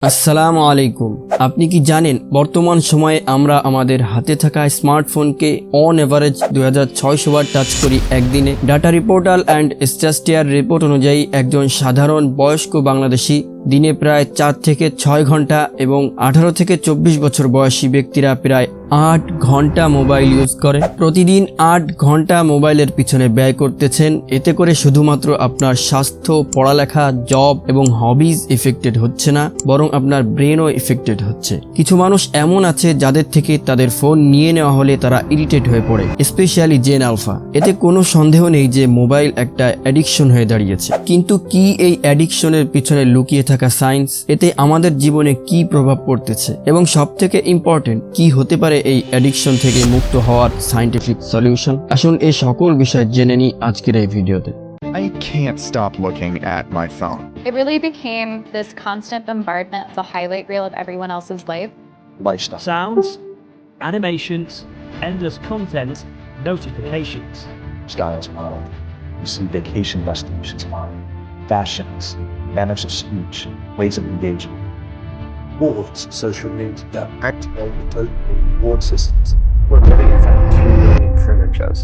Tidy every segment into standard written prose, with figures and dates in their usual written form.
আসসালামু আলাইকুম। আপনি কি জানেন বর্তমান সময়ে আমরা আমাদের হাতে থাকা স্মার্টফোনকে অন এভারেজ 2600 বার টাচ করি একদিনে। ডাটা রিপোর্টাল অ্যান্ড স্ট্যাটিস্টিক্স রিপোর্ট অনুযায়ী একজন সাধারণ বয়স্ক বাংলাদেশি দিনে প্রায় 4 থেকে 6 ঘন্টা এবং 18 থেকে 24 বছর বয়সী ব্যক্তিরা প্রায় 8 ঘন্টা মোবাইল ইউজ করে। প্রতিদিন 8 ঘন্টা মোবাইলের পিছনে ব্যয় করতেছেন। এতে করে শুধুমাত্র আপনার স্বাস্থ্য, পড়ালেখা, জব এবং হবিজ এফেক্টেড হচ্ছে না, বরং আপনার ব্রেনও এফেক্টেড হচ্ছে। কিছু মানুষ এমন আছে যাদের থেকে তাদের ফোন নিয়ে নেওয়া হলে তারা ইরিটেট হয়ে পড়ে, স্পেশালি জেন আলফা। এতে কোনো সন্দেহ নেই যে মোবাইল একটা অ্যাডিকশন হয়ে দাঁড়িয়েছে। কিন্তু কি এই অ্যাডিকশনের পিছনে লুকিয়ে থাকা সায়েন্স? এতে আমাদের জীবনে কি প্রভাব পড়তেছে এবং সবথেকে ইম্পর্টেন্ট কি হতে পারে এই অ্যাডিকশন থেকে মুক্ত হওয়ার সায়েন্টিফিক সলিউশন? আসুন এই সকল বিষয় জেনে নিই আজকের এই ভিডিওতে। I can't stop looking at my phone. It really became this constant bombardment of the highlight reel of everyone else's life. Lifestyle. Sounds, animations, endless content, notifications. Styles model. You see vacation destinations model. Fashions, manners of speech, ways of engagement. Rewards, social media, active reward systems. We're living in fact 2 million privileges.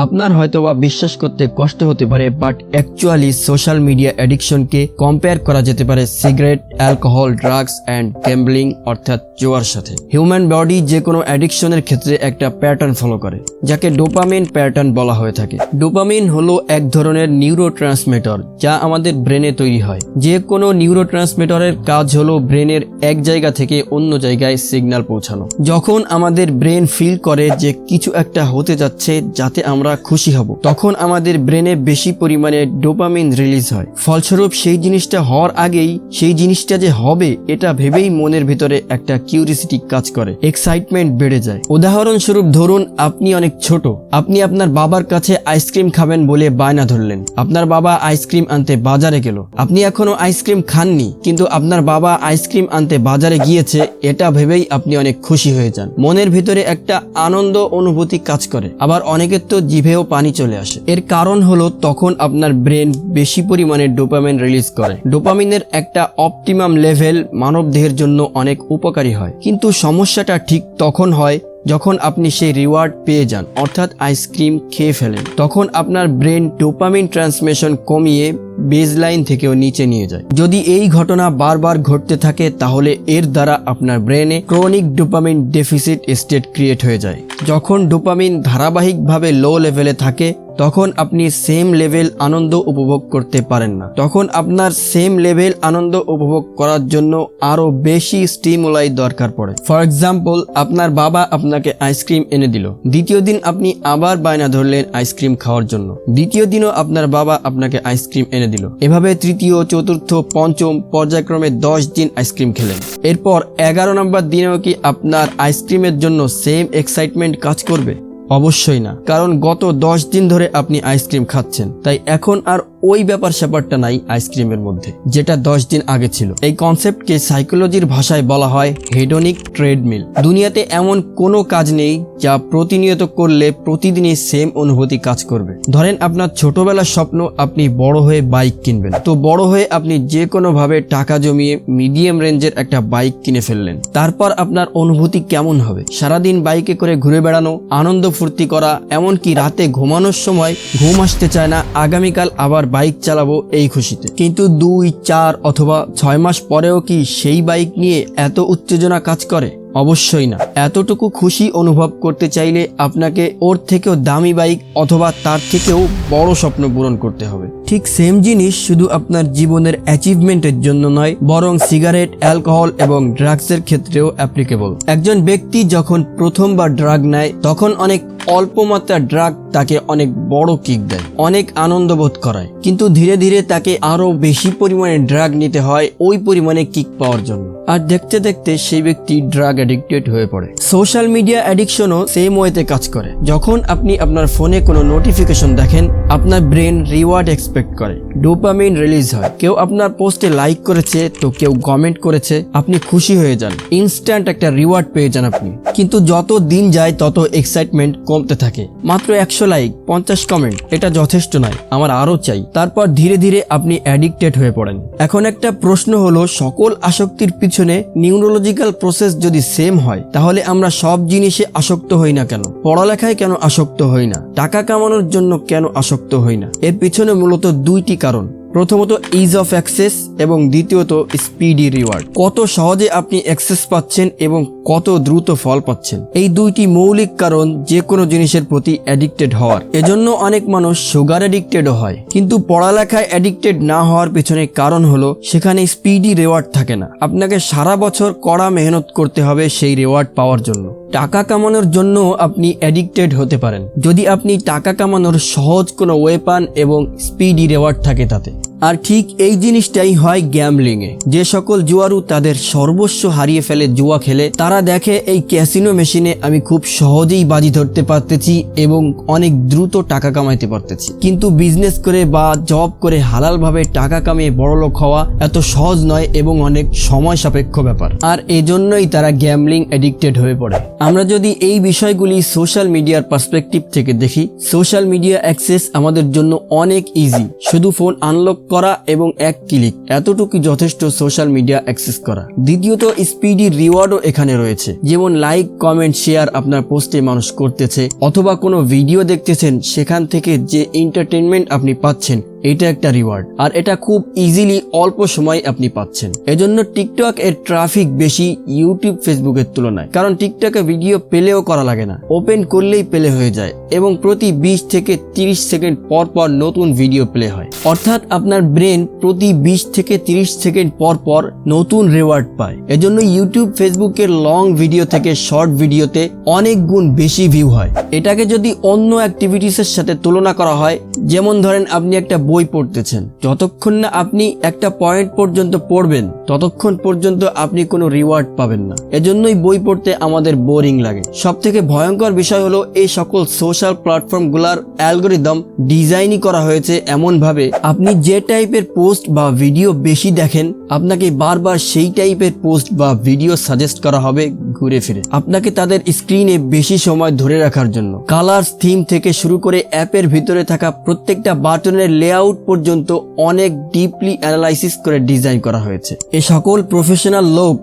আপনার হয়তোবা বিশ্বাস করতে কষ্ট হতে পারে, but actually social media অ্যাডিকশনকে compare করা যেতে পারে cigarette, alcohol, drugs and gambling অর্থাৎ জুয়ার সাথে। হিউম্যান বডি যে কোনো অ্যাডিকশনের ক্ষেত্রে একটা প্যাটার্ন ফলো করে, যাকে ডোপামিন প্যাটার্ন বলা হয়ে থাকে। ডোপামিন হলো এক ধরনের নিউরোট্রান্সমিটার যা আমাদের ব্রেনে তৈরি হয়। যে কোনো নিউরোট্রান্সমিটারের কাজ হলো ব্রেনের এক জায়গা থেকে অন্য জায়গায় সিগন্যাল পৌঁছানো। যখন আমাদের ব্রেন ফিল করে যে কিছু একটা হতে যাচ্ছে যাতে আমরা খুশি হব, তখন আমাদের ব্রেনে বেশি পরিমাণে ডোপামিন রিলিজ হয়। ফলস্বরূপ সেই জিনিসটা হওয়ার আগেই সেই জিনিসটা যে হবে এটা ভেবেই মনের ভিতরে একটা কিউরিসিটি কাজ করে, এক্সাইটমেন্ট বেড়ে যায়। উদাহরণস্বরূপ ধরুন আপনি অনেক ছোট, আপনি আপনার বাবার কাছে আইসক্রিম খাবেন বলে বায়না ধরলেন। আপনার বাবা আইসক্রিম আনতে বাজারে গেল। আপনি এখনো আইসক্রিম খাননি, কিন্তু আপনার বাবা আইসক্রিম আনতে বাজারে গিয়েছে এটা ভেবেই আপনি অনেক খুশি হয়ে যান। মনের ভিতরে একটা আনন্দ অনুভূতি কাজ করে। আবার অনেকের তো জিভেও পানি চলে আসে। এর কারণ হলো তখন আপনার ব্রেন বেশি পরিমাণে ডোপামিন রিলিজ করে। ডোপামিনের একটা অপটিমাম লেভেল মানবদেহের জন্য অনেক উপকারী হয়, কিন্তু সমস্যাটা ঠিক তখন হয় যখন আপনি সেই রিওয়ার্ড পেয়ে যান, অর্থাৎ আইসক্রিম খেয়ে ফেলেন। তখন আপনার ব্রেন ডোপামিন ট্রান্সমিশন কমিয়ে বেজলাইন থেকেও নিচে নিয়ে যায়। যদি এই ঘটনা বারবার ঘটতে থাকে তাহলে এর দ্বারা আপনার ব্রেনে chronic dopamine deficit state create হয়ে যায়। যখন ডোপামিন ধারাবাহিকভাবে লো লেভেলে থাকে তখন আপনি সেম লেভেল আনন্দ উপভোগ করতে পারেন না। তখন আপনার সেম লেভেল আনন্দ উপভোগ করার জন্য আরো বেশি স্টিমুলাই দরকার পড়ে। ফর এক্সাম্পল, আপনার বাবা আপনাকে আইসক্রিম এনে দিল। দ্বিতীয় দিন আপনি আবার বায়না ধরলেন আইসক্রিম খাওয়ার জন্য। দ্বিতীয় দিনও আপনার বাবা আপনাকে আইসক্রিম এনে দিল। এভাবে তৃতীয়, চতুর্থ, পঞ্চম পর্যায়ক্রমে 10 দিন আইসক্রিম খেলেন। এরপর 11 নম্বর দিনেও কি আপনার আইসক্রিমের জন্য সেম এক্সাইটমেন্ট কাজ করবে? অবশ্যই না, কারণ গত 10 দিন ধরে আপনি আইসক্রিম খাচ্ছেন, তাই এখন আর ওই ব্যাপার স্যাপারটা নাই আইসক্রিমের মধ্যে যেটা 10 দিন আগে ছিল। এই কনসেপ্টকে সাইকোলজির ভাষায় বলা হয় হেডোনিক ট্রেডমিল। দুনিয়াতে এমন কোনো কাজ নেই যা প্রতিনিয়ত করলে প্রতিদিনই সেম অনুভূতি কাজ করবে। ধরেন আপনার ছোটবেলার স্বপ্ন আপনি বড় হয়ে বাইক কিনবেন, তো বড় হয়ে আপনি যে কোনো ভাবে টাকা জমিয়ে মিডিয়াম রেঞ্জের একটা বাইক কিনে ফেললেন। তারপর আপনার অনুভূতি কেমন হবে? সারাদিন বাইকে করে ঘুরে বেড়ানো, আনন্দ ফুর্তি করা, এমনকি রাতে ঘুমানোর সময় ঘুম আসতে চায় না, আগামীকাল আবার বাইক চালাবো এই খুশিতে। কিন্তু 2, 4 অথবা 6 মাস পরেও কি সেই বাইক নিয়ে এত উত্তেজনা কাজ করে? অবশ্যই না। এতটুকু খুশি অনুভব করতে চাইলে আপনাকে ওর থেকেও দামি বাইক অথবা তার থেকেও বড় স্বপ্ন পূরণ করতে হবে। ঠিক সেম জিনিস শুধু আপনার জীবনের অ্যাচিভমেন্টের জন্য নয়, বরং সিগারেট, অ্যালকোহল এবং ড্রাগসের ক্ষেত্রেও অ্যাপ্লিকেবল। একজন ব্যক্তি যখন প্রথমবার ড্রাগ নেয় তখন অনেক অল্প মাত্রার ড্রাগ তাকে অনেক বড় কিক দেয়, অনেক আনন্দ বোধ করায়, কিন্তু ধীরে ধীরে তাকে আরো বেশি পরিমাণে ড্রাগ নিতে হয় ওই পরিমাণে কিক পাওয়ার জন্য। আর দেখতে দেখতে সেই ব্যক্তি ড্রাগ অ্যাডিক্টেড হয়ে পড়ে। সোশ্যাল মিডিয়া অ্যাডিকশনও সেম ওয়েতে কাজ করে। যখন আপনি আপনার ফোনে কোনো নোটিফিকেশন দেখেন, আপনার ব্রেন রিওয়ার্ড এক্সপেক্ট করে, ডোপামিন রিলিজ হয়। কেউ আপনার পোস্টে লাইক করেছে, তো কেউ কমেন্ট করেছে, আপনি খুশি হয়ে যান, ইনস্ট্যান্ট একটা রিওয়ার্ড পেয়ে যান আপনি। কিন্তু যত দিন যায় তত এক্সাইটমেন্ট কমতে থাকে। মাত্র 100 লাইক, 50 কমেন্ট, এটা যথেষ্ট যথেষ্ট নয়, আমার আরো চাই। তারপর ধীরে ধীরে আপনি অ্যাডিক্টেড হয়ে পড়েন। এখন একটা প্রশ্ন হলো, সকল আসক্তির পিছনে নিউরোলজিক্যাল প্রসেস যদি সেম হয়, তাহলে আমরা সব জিনিসে আসক্ত হই না কেন? পড়ালেখায় কেন আসক্ত হই না? টাকা কামানোর জন্য কেন আসক্ত হই না? এর পিছনে মূলত দুইটি কারণ। প্রথমত ইজ অফ অ্যাক্সেস এবং দ্বিতীয়ত স্পিডি রিওয়ার্ড। কত সহজে আপনি অ্যাক্সেস পাচ্ছেন এবং কত দ্রুত ফল পাচ্ছেন, এই দুইটি মৌলিক কারণ যে কোনো জিনিসের প্রতি অ্যাডিক্টেড হওয়ার। এজন্য অনেক মানুষ সুগার অ্যাডিক্টেডও হয়, কিন্তু পড়ালেখায় অ্যাডিক্টেড না হওয়ার পিছনে কারণ হলো সেখানে স্পিডি রিওয়ার্ড থাকে না। আপনাকে সারা বছর কড়া মেহনত করতে হবে সেই রিওয়ার্ড পাওয়ার জন্য। টাকা কামানোর জন্য আপনি অ্যাডিক্টেড হতে পারেন যদি আপনি টাকা কামানোর সহজ কোনো ওয়েপন এবং স্পিডি রিওয়ার্ড থাকে তাতে। আর ঠিক এই জিনিসটাই হয় গ্যাম্বলিংয়ে। যে সকল জুয়ারু তাদের সর্বস্ব হারিয়ে ফেলে জুয়া খেলে, তারা দেখে এই ক্যাসিনো মেশিনে আমি খুব সহজেই বাজি ধরতে পারতেছি এবং অনেক দ্রুত টাকা কামাইতে পারতেছি, কিন্তু বিজনেস করে বা জব করে হালালভাবে টাকা কামিয়ে বড়লোক হওয়া এত সহজ নয় এবং অনেক সময় সাপেক্ষ ব্যাপার। আর এজন্যই তারা গ্যাম্বলিং অ্যাডিক্টেড হয়ে পড়ে। আমরা যদি এই বিষয়গুলি সোশ্যাল মিডিয়ার পার্সপেক্টিভ থেকে দেখি, সোশ্যাল মিডিয়া অ্যাক্সেস আমাদের জন্য অনেক ইজি। শুধু ফোন আনলক করা এবং এক ক্লিক, এতটুকু যথেষ্ট সোশ্যাল মিডিয়া অ্যাক্সেস করা। দ্বিতীয়ত স্পিডি রিওয়ার্ডও এখানে রয়েছে, যেমন লাইক, কমেন্ট, শেয়ার আপনার পোস্টে মানুষ করতেছে, অথবা কোনো ভিডিও দেখতেছেন, সেখান থেকে যে এন্টারটেনমেন্ট আপনি পাচ্ছেন, এটা একটা রিওয়ার্ড। আর এটা খুব ইজিলি অল্প সময় আপনি পাচ্ছেন। এজন্য টিকটক এর ট্রাফিক বেশি ইউটিউব, ফেসবুকের তুলনায়। কারণ টিকটকে ভিডিও প্লেও করা লাগে না, ওপেন করলেই প্লে হয়ে যায় এবং প্রতি 20 থেকে 30 সেকেন্ড পর পর নতুন ভিডিও প্লে হয়। অর্থাৎ আপনার ব্রেন প্রতি 20 থেকে 30 সেকেন্ড পর পর নতুন রিওয়ার্ড পায়। এজন্য ইউটিউব, ফেসবুকের লং ভিডিও থেকে শর্ট ভিডিওতে অনেক গুণ বেশি ভিউ হয়। এটাকে যদি অন্য অ্যাক্টিভিটিসের সাথে তুলনা করা হয়, যেমন ধরেন আপনি একটা বই পড়তেছেন, যতক্ষণ না আপনি একটা পয়েন্ট পর্যন্ত পড়বেন ততক্ষণ পর্যন্ত আপনি কোনো রিওয়ার্ড পাবেন না। এজন্যই বই পড়তে আমাদের বোরিং লাগে। সবথেকে ভয়ঙ্কর বিষয় হলো এই সকল সোশ্যাল প্ল্যাটফর্মগুলোর অ্যালগরিদম ডিজাইনই করা হয়েছে এমন ভাবে, আপনি যে টাইপের পোস্ট বা ভিডিও বেশি দেখেন, আপনাকে বারবার সেই টাইপের পোস্ট বা ভিডিও সাজেস্ট করা হবে ঘুরে ফিরে, আপনাকে তাদের স্ক্রিনে বেশি সময় ধরে রাখার জন্য। কালার্স, থিম থেকে শুরু করে অ্যাপের ভিতরে থাকা প্রত্যেকটা বাটনের লেআউট পর্যন্ত অনেক ডিপলি অ্যানালাইসিস করে ডিজাইন করা হয়েছে। এ সকল প্রফেশনাল লোক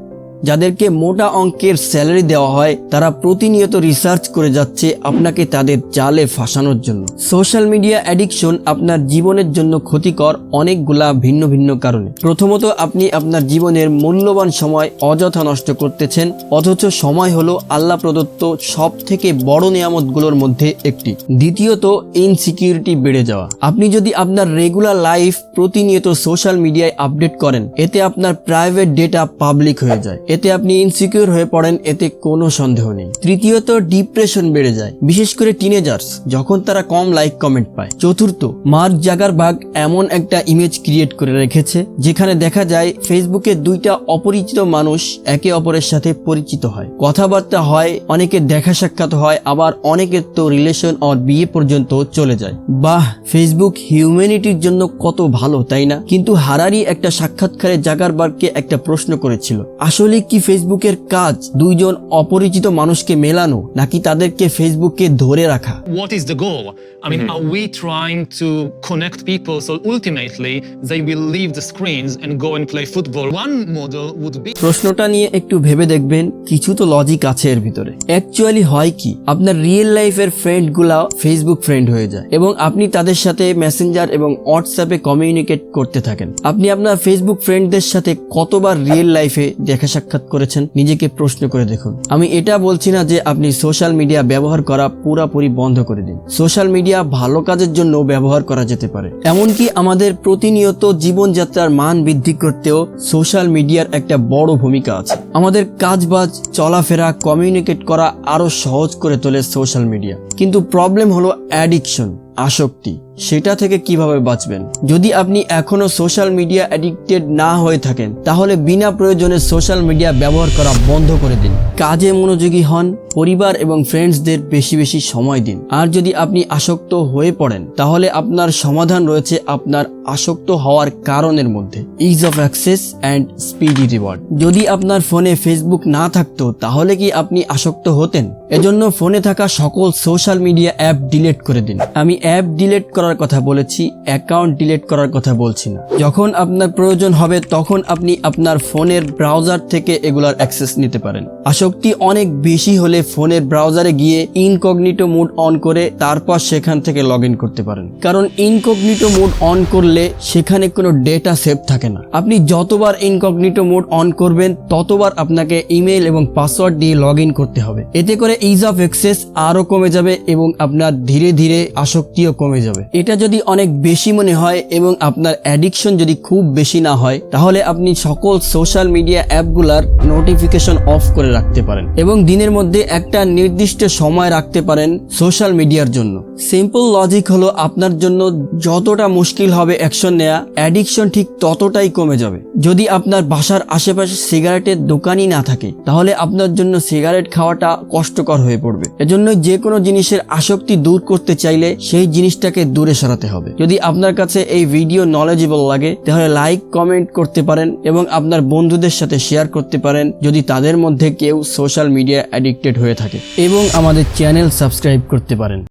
যাদেরকে মোটা অঙ্কের স্যালারি দেওয়া হয়, তারা প্রতিনিয়ত রিসার্চ করে যাচ্ছে আপনাকে তাদের জালে ফাঁসানোর জন্য। সোশ্যাল মিডিয়া অ্যাডিকশন আপনার জীবনের জন্য ক্ষতিকর অনেকগুলা ভিন্ন ভিন্ন কারণে। প্রথমত, আপনি আপনার জীবনের মূল্যবান সময় অযথা নষ্ট করতেছেন, অথচ সময় হলো আল্লাহ প্রদত্ত সব থেকে বড় নিয়ামতগুলোর মধ্যে একটি। দ্বিতীয়ত, ইনসিকিউরিটি বেড়ে যাওয়া। আপনি যদি আপনার রেগুলার লাইফ প্রতিনিয়ত সোশ্যাল মিডিয়ায় আপডেট করেন, এতে আপনার প্রাইভেট ডেটা পাবলিক হয়ে যায়, এতে আপনি ইনসিকিউর হয়ে পড়েন, এতে কোনো সন্দেহ নেই। তৃতীয়ত, ডিপ্রেশন বেড়ে যায়, বিশেষ করে টিনেজার্স, যখন তারা কম লাইক কমেন্ট পায়। চতুর্থ, মার্ক জাকারবার্গ এমন একটা ইমেজ ক্রিয়েট করে রেখেছে যেখানে দেখা যায় ফেসবুকে দুইটা অপরিচিত মানুষ একে অপরের সাথে পরিচিত হয়, কথাবার্তা হয়, অনেকের দেখা সাক্ষাৎ হয়, আবার অনেকের তো রিলেশন আর বিয়ে পর্যন্ত চলে যায়। বাহ, ফেসবুক হিউম্যানিটির জন্য কত ভালো, তাই না? কিন্তু হারারি একটা সাক্ষাৎকারে জাকারবার্গকে একটা প্রশ্ন করেছিল, আসলে কি ফেসবুকের কাজ দুইজন অপরিচিত মানুষকে মেলানো, নাকি তাদেরকে ফেসবুকে ধরে রাখা? What is the goal? I mean, are we trying to connect people so ultimately they will leave the screens and go and play football? One model would be... প্রশ্নটা নিয়ে একটু ভেবে দেখবেন, কিছু তো লজিক আছে এর ভিতরে। অ্যাকচুয়ালি হয় কি, আপনার রিয়েল লাইফের ফ্রেন্ড গুলা ফেসবুক ফ্রেন্ড হয়ে যায় এবং আপনি তাদের সাথে মেসেঞ্জার এবং হোয়াটসঅ্যাপে কমিউনিকেট করতে থাকেন। আপনি আপনার ফেসবুক ফ্রেন্ডদের সাথে কতবার রিয়েল লাইফে দেখা সাক্ষাৎ করেছেন, নিজেকে প্রশ্ন করে দেখুন। আমি এটা বলছি না যে আপনি সোশ্যাল মিডিয়া ব্যবহার করা পুরোপুরি বন্ধ করে দিন। সোশ্যাল মিডিয়া ভালো কাজের জন্য ব্যবহার করা যেতে পারে। এমনকি আমাদের প্রতিনিয়ত জীবনযাত্রার মান বৃদ্ধি করতেও সোশ্যাল মিডিয়ার একটা বড় ভূমিকা আছে। আমাদের কাজবাজ, চলাফেরা, কমিউনিকেট করা আরো সহজ করে তোলে সোশ্যাল মিডিয়া। কিন্তু প্রবলেম হলো অ্যাডিকশন, আসক্তি। সেটা থেকে কিভাবে বাঁচবেন? যদি আপনি এখনো সোশ্যাল মিডিয়া অ্যাডিক্টেড না হয়ে থাকেন, তাহলে বিনা প্রয়োজনে সোশ্যাল মিডিয়া ব্যবহার করা বন্ধ করে দিন। কাজে মনোযোগী হন, পরিবার এবং ফ্রেন্ডসদের বেশি বেশি সময় দিন। আর যদি আপনি আসক্ত হয়ে পড়েন, তাহলে আপনার সমাধান রয়েছে আপনার আসক্ত হওয়ার কারণের মধ্যে, is of access and speedy reward. যদি আপনার ফোনে ফেসবুক না থাকতো, তাহলে কি আপনি আসক্ত হতেন? এজন্য ফোনে থাকা সকল সোশ্যাল মিডিয়া অ্যাপ ডিলিট করে দিন। আমি অ্যাপ ডিলিট করা করার কথা বলেছি, অ্যাকাউন্ট ডিলিট করার কথা বলছি না। যখন আপনার প্রয়োজন হবে তখন আপনি আপনার ফোনের ব্রাউজার থেকে এগুলার অ্যাক্সেস নিতে পারেন। আসক্তি অনেক বেশি হলে ফোনের ব্রাউজারে গিয়ে ইনকগনিটো মোড অন করে তারপর সেখান থেকে লগ ইন করতে পারেন, কারণ ইনকগনিটো মোড অন করলে সেখানে কোনো ডেটা সেভ থাকে না। আপনি যতবার ইনকগনিটো মোড অন করবেন ততবার আপনাকে ইমেল এবং পাসওয়ার্ড দিয়ে লগ ইন করতে হবে। এতে করে ইজ অফ অ্যাক্সেস আরো কমে যাবে এবং আপনার ধীরে ধীরে আসক্তিও কমে যাবে। এটা যদি অনেক বেশি মনে হয় এবং আপনার অ্যাডিকশন যদি খুব বেশি না হয়, তাহলে আপনি সকল সোশ্যাল মিডিয়া অ্যাপগুলার নোটিফিকেশন অফ করে রাখতে পারেন এবং দিনের মধ্যে একটা নির্দিষ্ট সময় রাখতে পারেন সোশ্যাল মিডিয়ার জন্য। সিম্পল লজিক হলো আপনার জন্য যতটা মুশকিল হবে অ্যাকশন নেওয়া, অ্যাডিকশন ঠিক ততটাই কমে যাবে। যদি আপনার বাসার আশেপাশে সিগারেটের দোকানই না থাকে তাহলে আপনার জন্য সিগারেট খাওয়াটা কষ্টকর হয়ে পড়বে। এজন্য যে কোনো জিনিসের আসক্তি দূর করতে চাইলে সেই জিনিসটাকে দূরে সরাতে হবে। যদি আপনার কাছে এই ভিডিও নলেজেবল লাগে তাহলে লাইক কমেন্ট করতে পারেন এবং আপনার বন্ধুদের সাথে শেয়ার করতে পারেন যদি তাদের মধ্যে কেউ সোশ্যাল মিডিয়া অ্যাডিক্টেড হয়ে থাকে, এবং আমাদের চ্যানেল সাবস্ক্রাইব করতে পারেন।